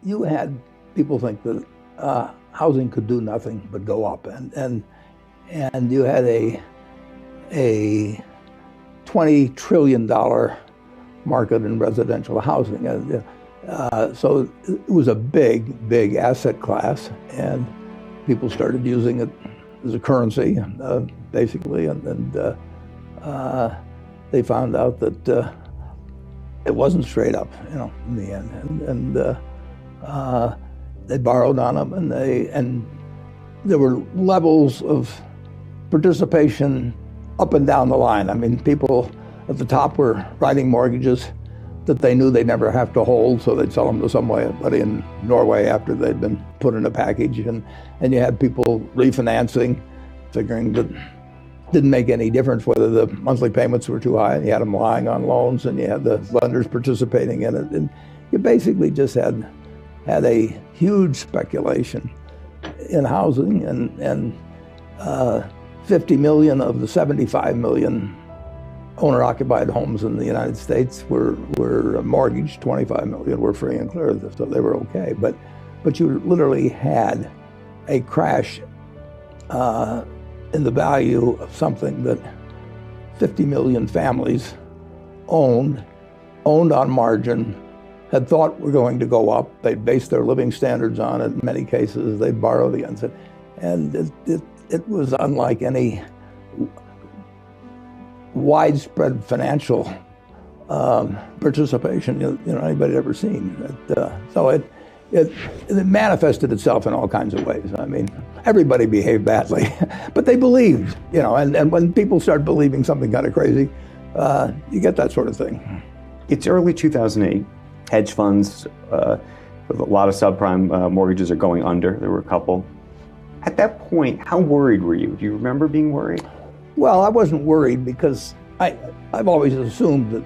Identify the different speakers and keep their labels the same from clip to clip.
Speaker 1: you had people think that housing could do nothing but go up, and you had a $20 trillion market in residential housing. So it was a big asset class, and people started using it as a currency, basically, and they found out that it wasn't straight up, in the end, and they borrowed on them, and there were levels of participation up and down the line. I mean, people at the top were writing mortgages that they knew they'd never have to hold, so they'd sell them to somebody in Norway after they'd been put in a package. And you had people refinancing, figuring that it didn't make any difference whether the monthly payments were too high, and you had them lying on loans, and you had the lenders participating in it. And you basically just had a huge speculation in housing, and 50 million of the 75 million owner-occupied homes in the United States were mortgaged. 25 million were free and clear, so they were okay. But you literally had a crash in the value of something that 50 million families owned on margin, had thought were going to go up. They'd based their living standards on it. In many cases, they borrowed against it. And it was unlike any widespread financial participation anybody had ever seen. So it manifested itself in all kinds of ways. I mean, everybody behaved badly, but they believed, and when people start believing something kind of crazy, you get that sort of thing.
Speaker 2: It's early 2008. Hedge funds with a lot of subprime mortgages are going under. There were a couple. At that point, how worried were you? Do you remember being worried?
Speaker 1: Well, I wasn't worried because I've always assumed that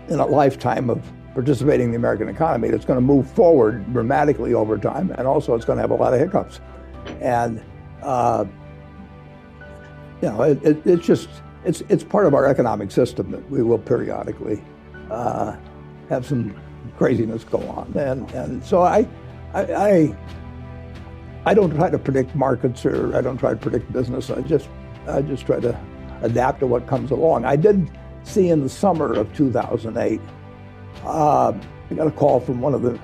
Speaker 1: in a lifetime of participating in the American economy, it's going to move forward dramatically over time, and also it's going to have a lot of hiccups. And it's part of our economic system that we will periodically have some craziness go on, and so I don't try to predict markets, or I don't try to predict business. I just try to adapt to what comes along. I did see in the summer of 2008, I got a call from one of the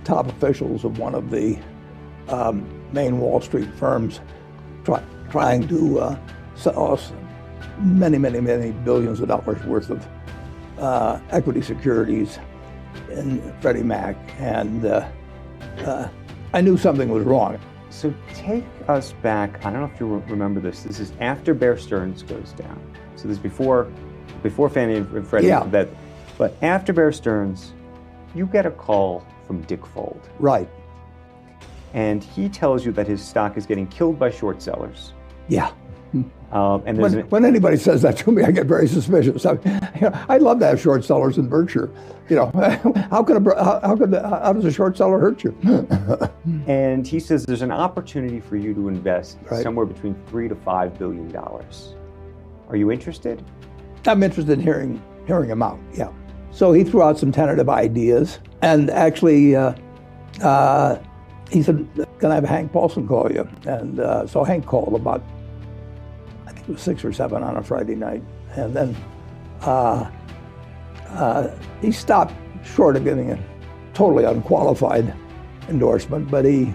Speaker 1: top officials of one of the main Wall Street firms trying to sell us many billions of dollars worth of equity securities in Freddie Mac, and I knew something was wrong.
Speaker 2: So take us back. I don't know if you remember this. This is after Bear Stearns goes down. So this is before Fannie and Freddie.
Speaker 1: Yeah.
Speaker 2: But after Bear Stearns, you get a call from Dick Fold.
Speaker 1: Right.
Speaker 2: And he tells you that his stock is getting killed by short sellers.
Speaker 1: Yeah.
Speaker 2: And
Speaker 1: when anybody says that to me, I get very suspicious. I'd love to have short sellers in Berkshire. How does a short seller hurt you?
Speaker 2: And he says there's an opportunity for you to invest somewhere between $3 to $5 billion. Are you interested?
Speaker 1: I'm interested in hearing him out. Yeah. So he threw out some tentative ideas, and actually, he said, "Can I have Hank Paulson call you?" And so Hank called about, I think it was 6 or 7 on a Friday night, and then he stopped short of giving a totally unqualified endorsement, but he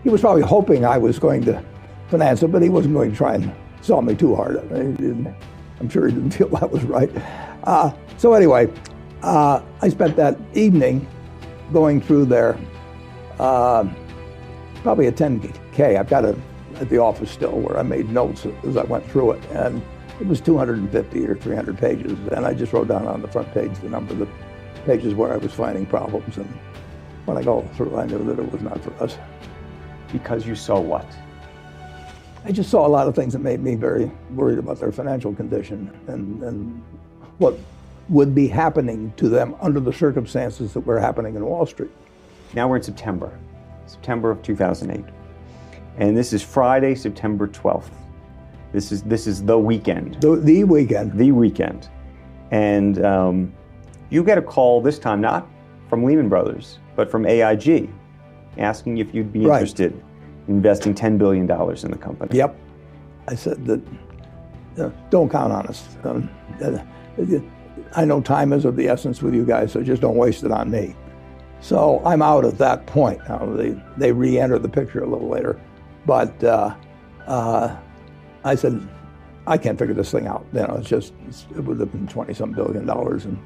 Speaker 1: was probably hoping I was going to finance it, but he wasn't going to try and sell me too hard. I'm sure he didn't feel that was right. So anyway, I spent that evening going through there, probably a 10K. I've got it at the office still, where I made notes as I went through it, and it was 250 or 300 pages, and I just wrote down on the front page the number of the pages where I was finding problems, and when I go through, I knew that it was not for us.
Speaker 2: Because you saw what?
Speaker 1: I just saw a lot of things that made me very worried about their financial condition and what would be happening to them under the circumstances that were happening in Wall Street.
Speaker 2: Now we're in September of 2008. And this is Friday, September 12th. This is the weekend.
Speaker 1: The weekend.
Speaker 2: The weekend. And you get a call this time, not from Lehman Brothers, but from AIG, asking if you'd be interested in investing $10 billion in the company.
Speaker 1: Yep. I said that, don't count on us. I know time is of the essence with you guys, so just don't waste it on me. So I'm out at that point. Now, they re-entered the picture a little later, but I said, I can't figure this thing out. It would have been 20-some billion dollars, and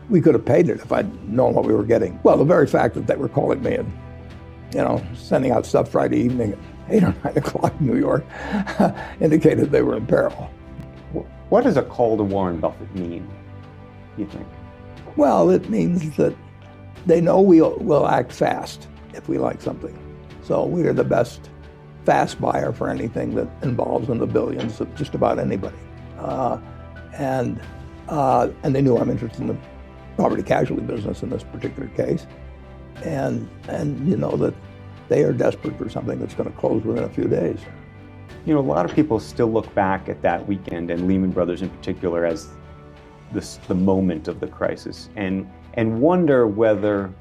Speaker 1: we could have paid it if I'd known what we were getting. Well, the very fact that they were calling me and, sending out stuff Friday evening at 8 or 9 o'clock in New York indicated they were in peril.
Speaker 2: What does a call to Warren Buffett mean, you think?
Speaker 1: Well, it means that they know we'll act fast if we like something. So we are the best fast buyer for anything that involves in the billions of just about anybody. And they knew I'm interested in the property casualty business in this particular case. And that they are desperate for something that's going to close within a few days.
Speaker 2: A lot of people still look back at that weekend, and Lehman Brothers in particular, as the moment of the crisis, and wonder whether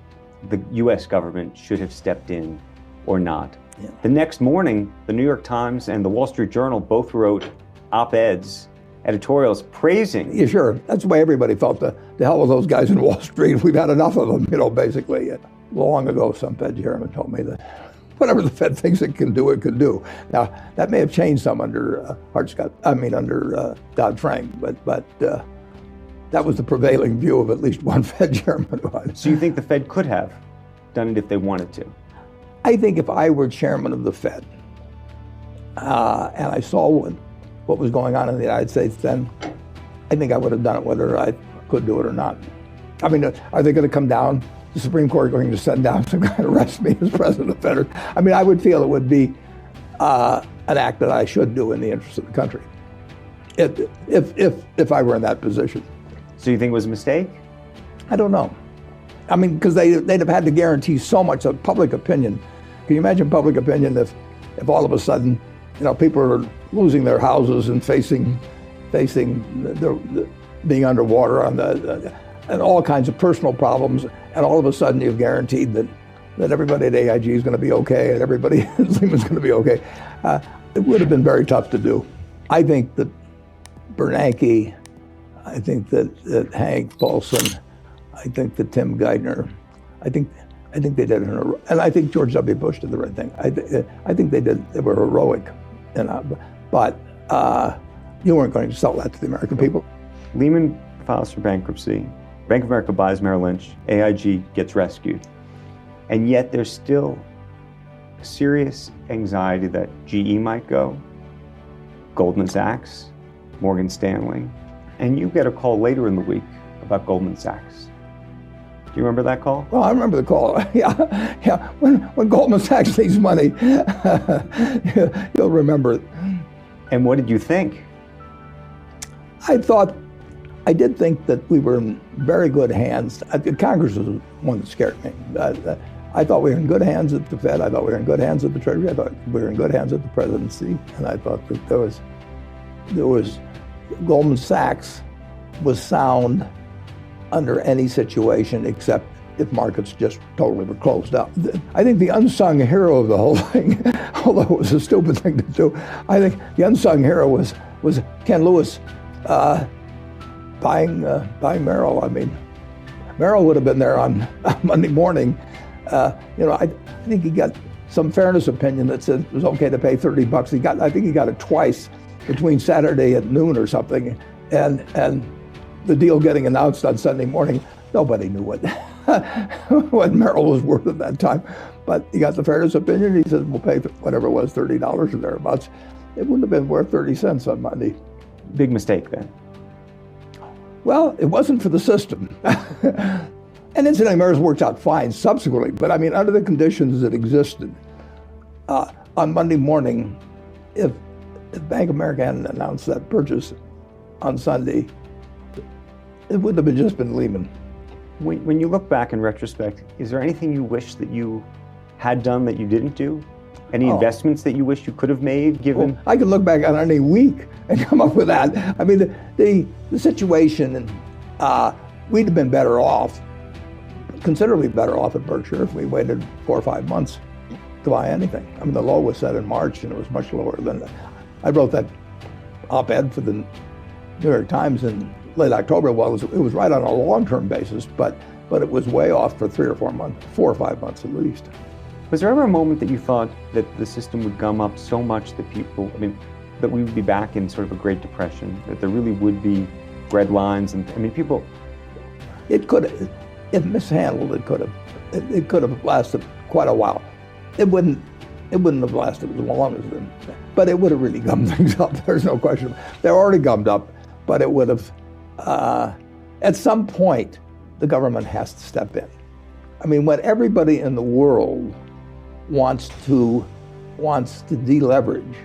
Speaker 2: the U.S. government should have stepped in or not.
Speaker 1: Yeah.
Speaker 2: The next morning, the New York Times and the Wall Street Journal both wrote op-eds, editorials praising.
Speaker 1: Yeah, sure. That's the way everybody felt. The hell with those guys in Wall Street. We've had enough of them, basically. Long ago, some Fed chairman told me that whatever the Fed thinks it can do, it can do. Now, that may have changed some under Dodd-Frank, but that was the prevailing view of at least one Fed chairman.
Speaker 2: So you think the Fed could have done it if they wanted to?
Speaker 1: I think if I were chairman of the Fed and I saw what was going on in the United States then, I think I would have done it whether I could do it or not. I mean, are they going to come down? The Supreme Court going to send down some guy to arrest me as president of the Fed? I mean, I would feel it would be an act that I should do in the interest of the country, if I were in that position.
Speaker 2: So you think it was a mistake?
Speaker 1: I don't know. I mean, because they'd have had to guarantee so much of public opinion. Can you imagine public opinion if all of a sudden, people are losing their houses and facing being underwater and all kinds of personal problems, and all of a sudden you've guaranteed that everybody at AIG is going to be okay and everybody at Lehman's going to be okay. It would have been very tough to do. I think that Bernanke, I think that Hank Paulson, I think that Tim Geithner, I think they did it and I think George W. Bush did the right thing. I think they were heroic, but you weren't going to sell that to the American people.
Speaker 2: Lehman files for bankruptcy. Bank of America buys Merrill Lynch. AIG gets rescued. And yet there's still serious anxiety that GE might go, Goldman Sachs, Morgan Stanley. And you get a call later in the week about Goldman Sachs. Do you remember that call?
Speaker 1: Well, I remember the call. Yeah. When Goldman Sachs needs money, you'll remember it.
Speaker 2: And what did you think?
Speaker 1: I did think that we were in very good hands. Congress was the one that scared me. I thought we were in good hands at the Fed. I thought we were in good hands at the Treasury. I thought we were in good hands at the presidency. And I thought that there was Goldman Sachs was sound under any situation except if markets just totally were closed up. I think the unsung hero of the whole thing, although it was a stupid thing to do, I think the unsung hero was Ken Lewis buying Merrill. I mean, Merrill would have been there on Monday morning. I think he got some fairness opinion that said it was okay to pay $30. I think he got it twice between Saturday at noon or something, and the deal getting announced on Sunday morning. Nobody knew what Merrill was worth at that time, but he got the fairness opinion. He said, we'll pay whatever it was, $30 or thereabouts. It wouldn't have been worth 30 cents on Monday.
Speaker 2: Big mistake then.
Speaker 1: Well, it wasn't for the system. And incidentally, Merrill's worked out fine subsequently, but I mean, under the conditions that existed, on Monday morning, if Bank of America hadn't announced that purchase on Sunday, it wouldn't have just been Lehman.
Speaker 2: When you look back in retrospect, is there anything you wish that you had done that you didn't do? Any investments that you wish you could have made, given?
Speaker 1: Well, I could look back on any week and come up with that. I mean, the situation, and we'd have been better off. considerably better off at Berkshire if we waited 4 or 5 months to buy anything. I mean, the low was set in March, and it was much lower than that. I wrote that op-ed for the New York Times in late October. Well, it was right on a long-term basis, but it was way off for 3 or 4 months, 4 or 5 months at least.
Speaker 2: Was there ever a moment that you thought that the system would gum up so much that people, that we would be back in sort of a Great Depression, that there really would be red lines, and people...
Speaker 1: It could, if mishandled, it could have lasted quite a while. It wouldn't have lasted as long as then, but it would have really gummed things up. There's no question. They're already gummed up, but it would have, at some point, the government has to step in. I mean, when everybody in the world wants to deleverage,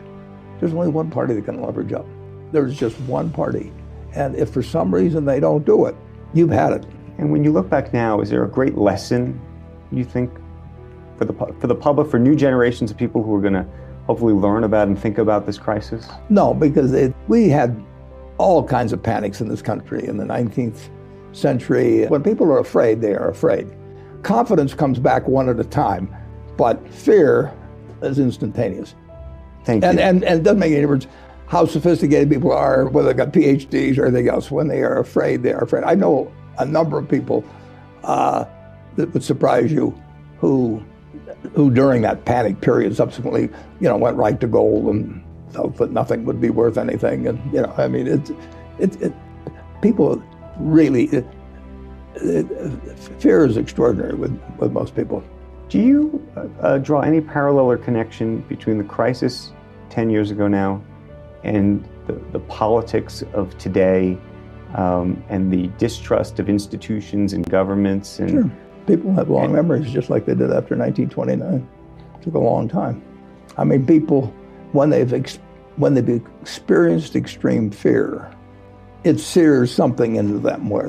Speaker 1: there's only one party that can leverage up. There's just one party. And if for some reason they don't do it, you've had it.
Speaker 2: And when you look back now, is there a great lesson, you think, for the public, for new generations of people who are going to hopefully learn about and think about this crisis?
Speaker 1: No, because we had all kinds of panics in this country in the 19th century. When people are afraid, they are afraid. Confidence comes back one at a time, but fear is instantaneous.
Speaker 2: Thank you.
Speaker 1: And it doesn't make any difference how sophisticated people are, whether they've got PhDs or anything else. When they are afraid, they are afraid. I know a number of people that would surprise you who during that panic period subsequently, went right to gold and felt that nothing would be worth anything. And, people really, fear is extraordinary with most people.
Speaker 2: Do you draw any parallel or connection between the crisis 10 years ago now and the politics of today, and the distrust of institutions and governments? And
Speaker 1: sure. People have long memories, just like they did after 1929. It took a long time. I mean, people, when they've experienced extreme fear, it sears something into them where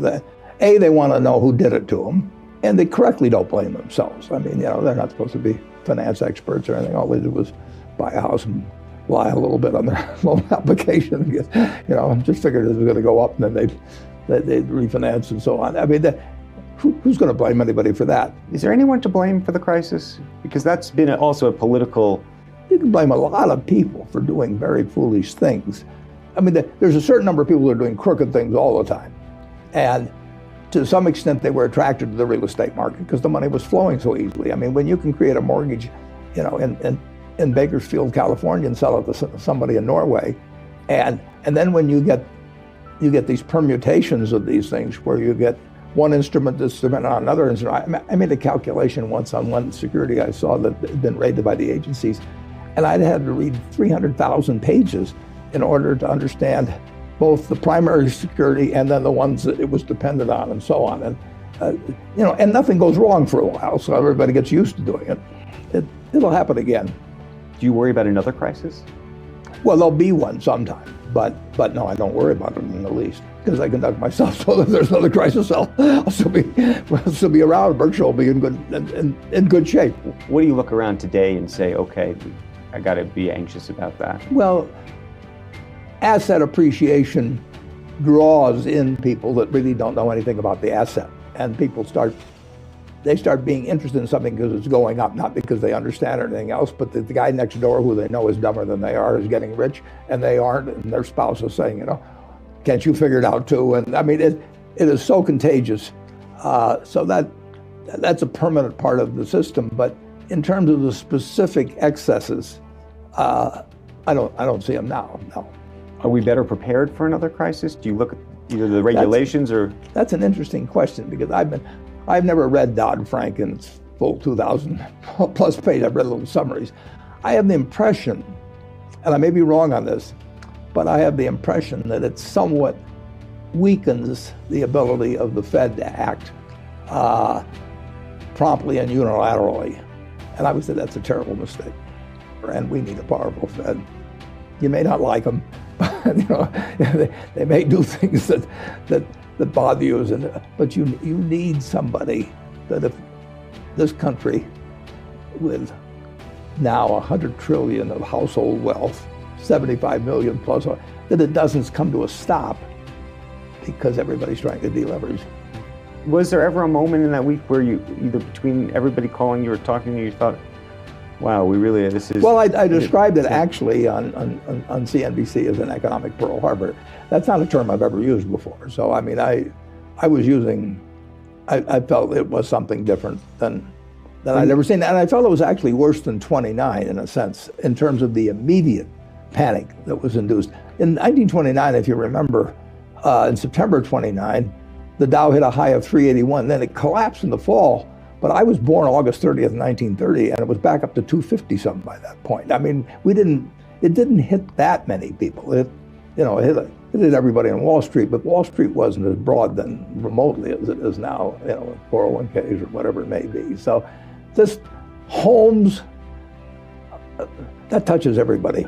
Speaker 1: they want to know who did it to them, and they correctly don't blame themselves. I mean, they're not supposed to be finance experts or anything. All they did was buy a house and lie a little bit on their loan application. Just figured it was going to go up, and then they'd refinance and so on. I mean, who's going to blame anybody for that?
Speaker 2: Is there anyone to blame for the crisis? Because that's been also a political...
Speaker 1: You can blame a lot of people for doing very foolish things. I mean, there's a certain number of people who are doing crooked things all the time. And to some extent, they were attracted to the real estate market because the money was flowing so easily. I mean, when you can create a mortgage, in Bakersfield, California, and sell it to somebody in Norway, and then when you get these permutations of these things where you get one instrument that's dependent on another instrument. I made a calculation once on one security I saw that had been raided by the agencies, and I'd had to read 300,000 pages in order to understand both the primary security and then the ones that it was dependent on and so on. And and nothing goes wrong for a while, so everybody gets used to doing it. It'll happen again.
Speaker 2: Do you worry about another crisis?
Speaker 1: Well, there'll be one sometime, but no, I don't worry about it in the least, because I conduct myself so that if there's another crisis, I'll still be around. Berkshire will be in good shape.
Speaker 2: What do you look around today and say, okay, I got to be anxious about that?
Speaker 1: Well, asset appreciation draws in people that really don't know anything about the asset, and people start being interested in something because it's going up, not because they understand anything else, but the guy next door who they know is dumber than they are is getting rich, and they aren't, and their spouse is saying, can't you figure it out too? And I mean, it is so contagious. So that's a permanent part of the system. But in terms of the specific excesses, I don't see them now. No.
Speaker 2: Are we better prepared for another crisis? Do you look at either the regulations or?
Speaker 1: That's an interesting question, because I've never read Dodd-Frank in its full 2,000 plus page. I've read little summaries. I have the impression, and I may be wrong on this, but I have the impression that it somewhat weakens the ability of the Fed to act promptly and unilaterally. And I would say that's a terrible mistake. And we need a powerful Fed. You may not like them, but they may do things that bother you, but you need somebody that, if this country with now 100 trillion of household wealth, 75 million plus, that it doesn't come to a stop because everybody's trying to deleverage.
Speaker 2: Was there ever a moment in that week where you, either between everybody calling you or talking to you, you thought, wow, this is...
Speaker 1: Well, I described it actually on CNBC as an economic Pearl Harbor. That's not a term I've ever used before. So, I mean, I felt it was something different than I'd ever seen. And I felt it was actually worse than 29 in a sense, in terms of the immediate panic that was induced. In 1929, if you remember, in September 29, the Dow hit a high of 381. Then it collapsed in the fall. But I was born August 30th, 1930, and it was back up to 250 something by that point. I mean, it didn't hit that many people. It hit everybody on Wall Street, but Wall Street wasn't as broad then remotely as it is now, 401ks or whatever it may be. So this homes, that touches everybody.